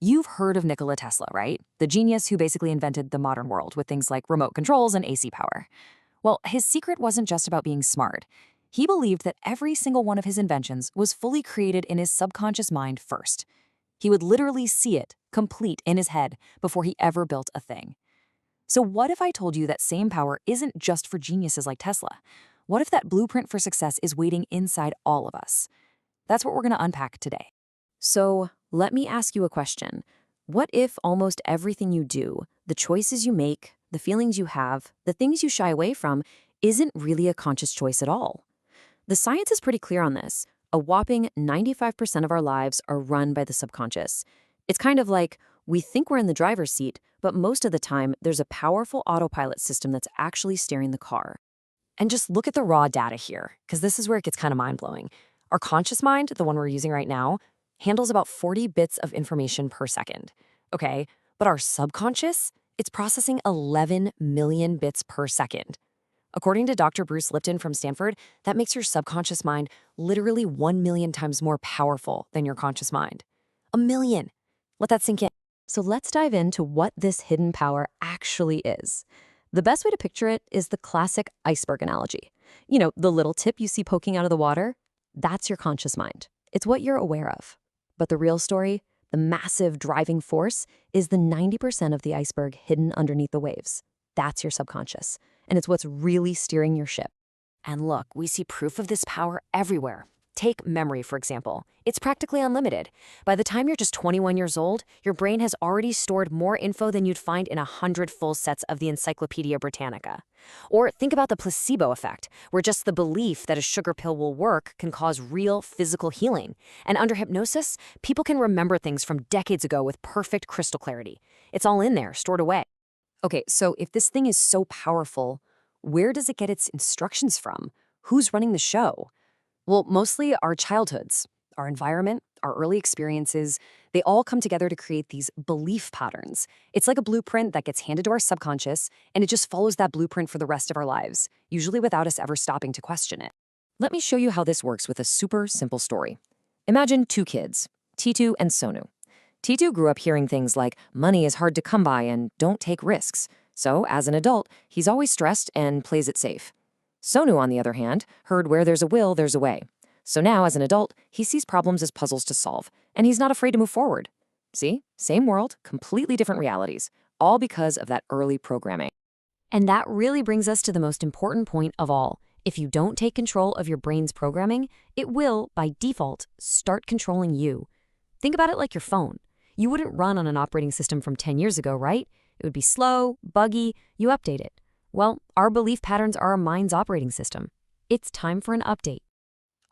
You've heard of Nikola Tesla, right? The genius who basically invented the modern world with things like remote controls and AC power. Well, his secret wasn't just about being smart. He believed that every single one of his inventions was fully created in his subconscious mind first. He would literally see it, complete in his head, before he ever built a thing. So what if I told you that same power isn't just for geniuses like Tesla? What if that blueprint for success is waiting inside all of us? That's what we're going to unpack today. So let me ask you a question. What if almost everything you do, the choices you make, the feelings you have, the things you shy away from, isn't really a conscious choice at all? The science is pretty clear on this. A whopping 95% of our lives are run by the subconscious. It's kind of like we think we're in the driver's seat, but most of the time there's a powerful autopilot system that's actually steering the car. And just look at the raw data here, because this is where it gets kind of mind-blowing. Our conscious mind, the one we're using right now, handles about 40 bits of information per second. Okay, but our subconscious, it's processing 11 million bits per second. According to Dr. Bruce Lipton from Stanford, that makes your subconscious mind literally 1 million times more powerful than your conscious mind. 1 million. Let that sink in. So let's dive into what this hidden power actually is. The best way to picture it is the classic iceberg analogy. You know, the little tip you see poking out of the water? That's your conscious mind. It's what you're aware of. But the real story, the massive driving force, is the 90% of the iceberg hidden underneath the waves. That's your subconscious. And it's what's really steering your ship. And look, we see proof of this power everywhere. Take memory, for example. It's practically unlimited. By the time you're just 21 years old, your brain has already stored more info than you'd find in 100 full sets of the Encyclopedia Britannica. Or think about the placebo effect, where just the belief that a sugar pill will work can cause real physical healing. And under hypnosis, people can remember things from decades ago with perfect crystal clarity. It's all in there, stored away. Okay, so if this thing is so powerful, where does it get its instructions from? Who's running the show? Well, mostly our childhoods, our environment, our early experiences, they all come together to create these belief patterns. It's like a blueprint that gets handed to our subconscious, and it just follows that blueprint for the rest of our lives, usually without us ever stopping to question it. Let me show you how this works with a super simple story. Imagine two kids, Titu and Sonu. Titu grew up hearing things like money is hard to come by and don't take risks. So as an adult, he's always stressed and plays it safe. Sonu, on the other hand, heard where there's a will, there's a way. So now, as an adult, he sees problems as puzzles to solve, and he's not afraid to move forward. See? Same world, completely different realities, all because of that early programming. And that really brings us to the most important point of all. If you don't take control of your brain's programming, it will, by default, start controlling you. Think about it like your phone. You wouldn't run on an operating system from 10 years ago, right? It would be slow, buggy, you update it. Well, our belief patterns are our mind's operating system. It's time for an update.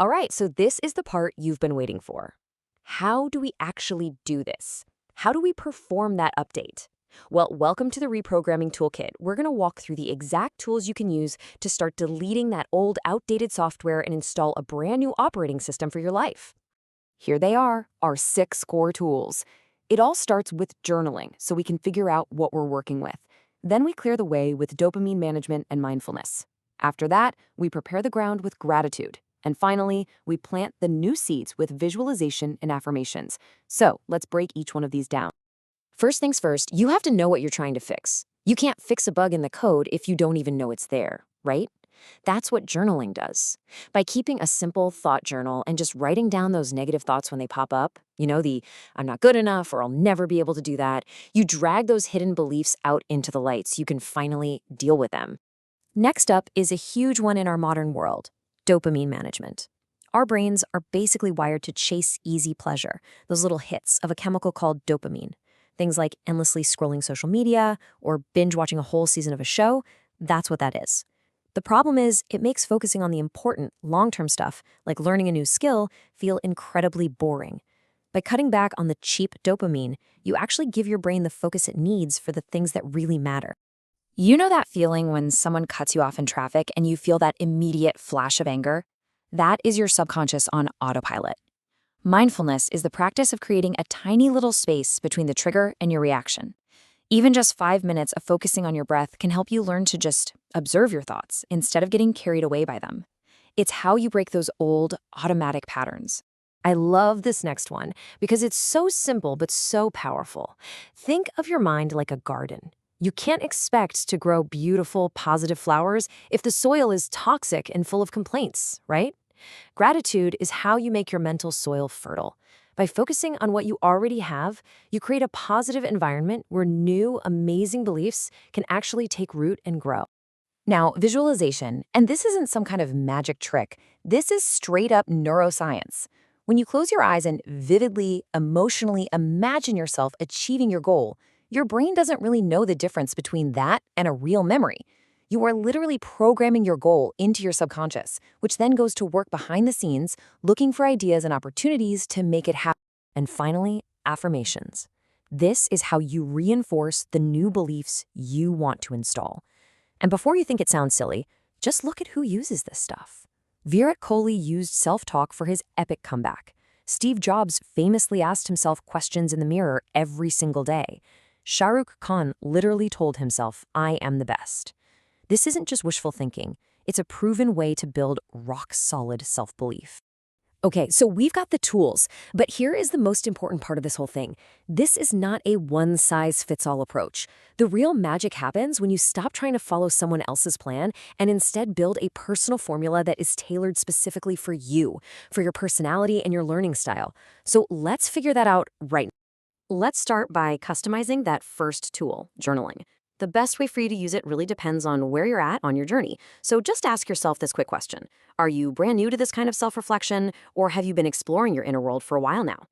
All right, so this is the part you've been waiting for. How do we actually do this? How do we perform that update? Well, welcome to the Reprogramming Toolkit. We're going to walk through the exact tools you can use to start deleting that old, outdated software and install a brand new operating system for your life. Here they are, our 6 core tools. It all starts with journaling, so we can figure out what we're working with. Then we clear the way with dopamine management and mindfulness. After that, we prepare the ground with gratitude. And finally, we plant the new seeds with visualization and affirmations. So let's break each one of these down. First things first, you have to know what you're trying to fix. You can't fix a bug in the code if you don't even know it's there, right? That's what journaling does. By keeping a simple thought journal and just writing down those negative thoughts when they pop up, you know, the I'm not good enough or I'll never be able to do that, you drag those hidden beliefs out into the light so you can finally deal with them. Next up is a huge one in our modern world, dopamine management. Our brains are basically wired to chase easy pleasure, those little hits of a chemical called dopamine. Things like endlessly scrolling social media or binge watching a whole season of a show, that's what that is. The problem is, it makes focusing on the important, long-term stuff, like learning a new skill, feel incredibly boring. By cutting back on the cheap dopamine, you actually give your brain the focus it needs for the things that really matter. You know that feeling when someone cuts you off in traffic and you feel that immediate flash of anger? That is your subconscious on autopilot. Mindfulness is the practice of creating a tiny little space between the trigger and your reaction. Even just 5 minutes of focusing on your breath can help you learn to just observe your thoughts instead of getting carried away by them. It's how you break those old, automatic patterns. I love this next one because it's so simple but so powerful. Think of your mind like a garden. You can't expect to grow beautiful, positive flowers if the soil is toxic and full of complaints, right? Gratitude is how you make your mental soil fertile. By focusing on what you already have, you create a positive environment where new, amazing beliefs can actually take root and grow. Now, visualization, and this isn't some kind of magic trick, this is straight up neuroscience. When you close your eyes and vividly, emotionally imagine yourself achieving your goal, your brain doesn't really know the difference between that and a real memory. You are literally programming your goal into your subconscious, which then goes to work behind the scenes, looking for ideas and opportunities to make it happen. And finally, affirmations. This is how you reinforce the new beliefs you want to install. And before you think it sounds silly, just look at who uses this stuff. Virat Kohli used self-talk for his epic comeback. Steve Jobs famously asked himself questions in the mirror every single day. Shah Rukh Khan literally told himself, "I am the best." This isn't just wishful thinking. It's a proven way to build rock-solid self-belief. Okay, so we've got the tools, but here is the most important part of this whole thing. This is not a one-size-fits-all approach. The real magic happens when you stop trying to follow someone else's plan and instead build a personal formula that is tailored specifically for you, for your personality and your learning style. So let's figure that out right now. Let's start by customizing that first tool, journaling. The best way for you to use it really depends on where you're at on your journey. So just ask yourself this quick question. Are you brand new to this kind of self-reflection, or have you been exploring your inner world for a while now?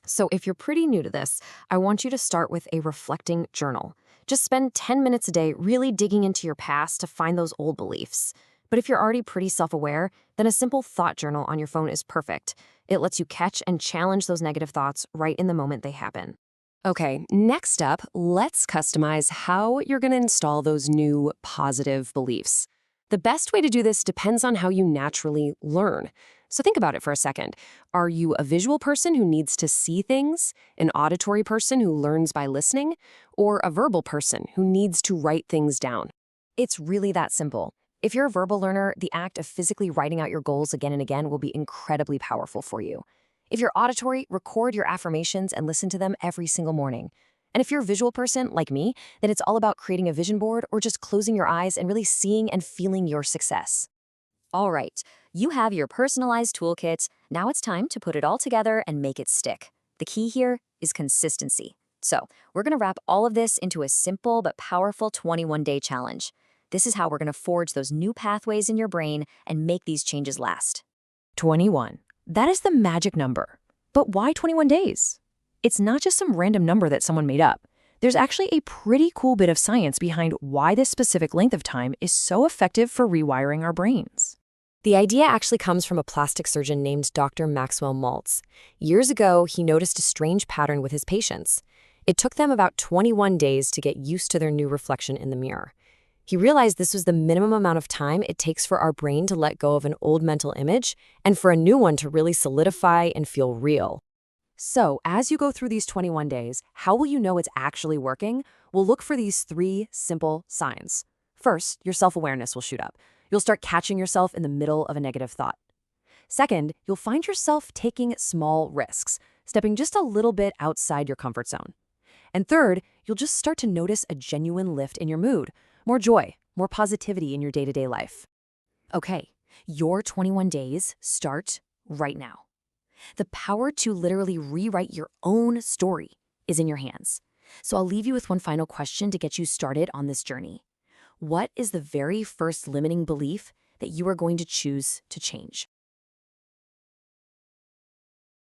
So if you're pretty new to this, I want you to start with a reflecting journal. Just spend 10 minutes a day really digging into your past to find those old beliefs. But if you're already pretty self-aware, then a simple thought journal on your phone is perfect. It lets you catch and challenge those negative thoughts right in the moment they happen. Okay, next up, let's customize how you're going to install those new positive beliefs. The best way to do this depends on how you naturally learn. So think about it for a second. Are you a visual person who needs to see things, an auditory person who learns by listening, or a verbal person who needs to write things down? It's really that simple. If you're a verbal learner, the act of physically writing out your goals again and again will be incredibly powerful for you. If you're auditory, record your affirmations and listen to them every single morning. And if you're a visual person, like me, then it's all about creating a vision board or just closing your eyes and really seeing and feeling your success. All right, you have your personalized toolkit. Now it's time to put it all together and make it stick. The key here is consistency. So we're going to wrap all of this into a simple but powerful 21-day challenge. This is how we're going to forge those new pathways in your brain and make these changes last. 21. That is the magic number. But why 21 days? It's not just some random number that someone made up. There's actually a pretty cool bit of science behind why this specific length of time is so effective for rewiring our brains. The idea actually comes from a plastic surgeon named Dr. Maxwell Maltz. Years ago, he noticed a strange pattern with his patients. It took them about 21 days to get used to their new reflection in the mirror. He realized this was the minimum amount of time it takes for our brain to let go of an old mental image and for a new one to really solidify and feel real. So, as you go through these 21 days, how will you know it's actually working? We'll look for these 3 simple signs. First, your self-awareness will shoot up. You'll start catching yourself in the middle of a negative thought. Second, you'll find yourself taking small risks, stepping just a little bit outside your comfort zone. And third, you'll just start to notice a genuine lift in your mood. More joy, more positivity in your day-to-day life. Okay, your 21 days start right now. The power to literally rewrite your own story is in your hands. So I'll leave you with one final question to get you started on this journey. What is the very first limiting belief that you are going to choose to change?